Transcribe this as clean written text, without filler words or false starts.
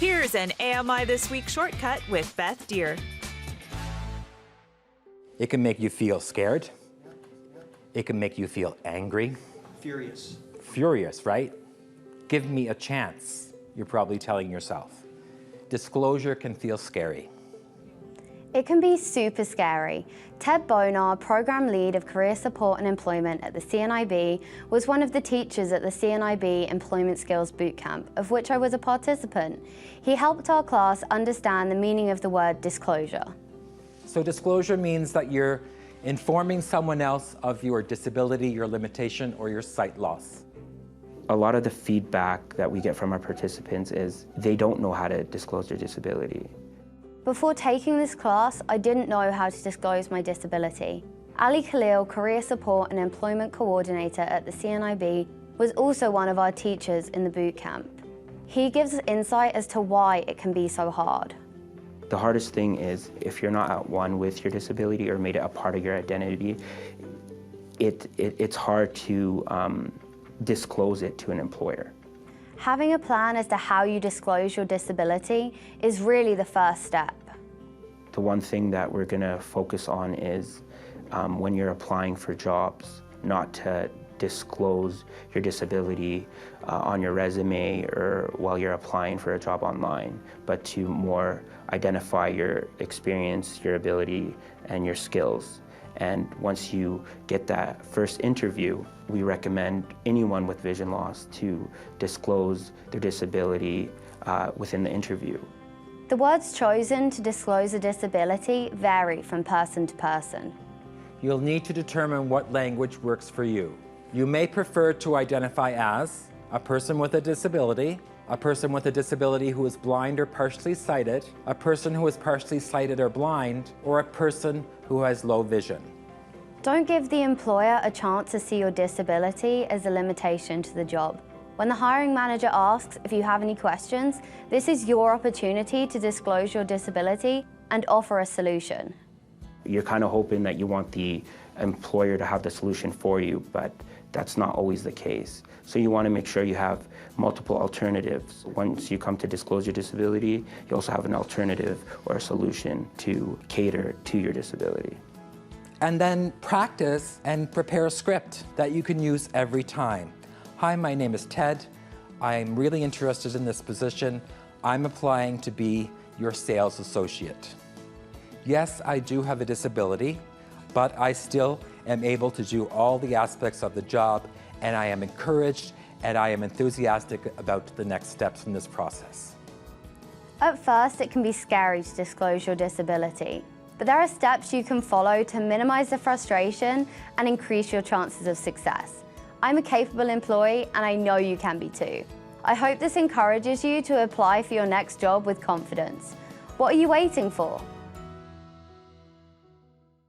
Here's an AMI This Week shortcut with Beth Deer. It can make you feel scared. It can make you feel angry. Furious. Furious, right? Give me a chance, you're probably telling yourself. Disclosure can feel scary. It can be super scary. Ted Bonar, Program Lead of Career Support and Employment at the CNIB, was one of the teachers at the CNIB Employment Skills Bootcamp, of which I was a participant. He helped our class understand the meaning of the word disclosure. So disclosure means that you're informing someone else of your disability, your limitation, or your sight loss. A lot of the feedback that we get from our participants is they don't know how to disclose their disability. Before taking this class, I didn't know how to disclose my disability. Ali Khalil, Career Support and Employment Coordinator at the CNIB, was also one of our teachers in the bootcamp. He gives us insight as to why it can be so hard. The hardest thing is if you're not at one with your disability or made it a part of your identity, it's hard to disclose it to an employer. Having a plan as to how you disclose your disability is really the first step. The one thing that we're going to focus on is when you're applying for jobs, not to disclose your disability on your resume or while you're applying for a job online, but to more identify your experience, your ability, and your skills. And once you get that first interview, we recommend anyone with vision loss to disclose their disability within the interview. The words chosen to disclose a disability vary from person to person. You'll need to determine what language works for you. You may prefer to identify as a person with a disability who is blind or partially sighted, a person who is partially sighted or blind, or a person who has low vision. Don't give the employer a chance to see your disability as a limitation to the job. When the hiring manager asks if you have any questions, this is your opportunity to disclose your disability and offer a solution. You're kind of hoping that you want the employer to have the solution for you, but that's not always the case. So you want to make sure you have multiple alternatives. Once you come to disclose your disability, you also have an alternative or a solution to cater to your disability. And then practice and prepare a script that you can use every time. Hi, my name is Ted. I'm really interested in this position. I'm applying to be your sales associate. Yes, I do have a disability, but I still am able to do all the aspects of the job, and I am encouraged and I am enthusiastic about the next steps in this process. At first, it can be scary to disclose your disability, but there are steps you can follow to minimize the frustration and increase your chances of success. I'm a capable employee, and I know you can be too. I hope this encourages you to apply for your next job with confidence. What are you waiting for?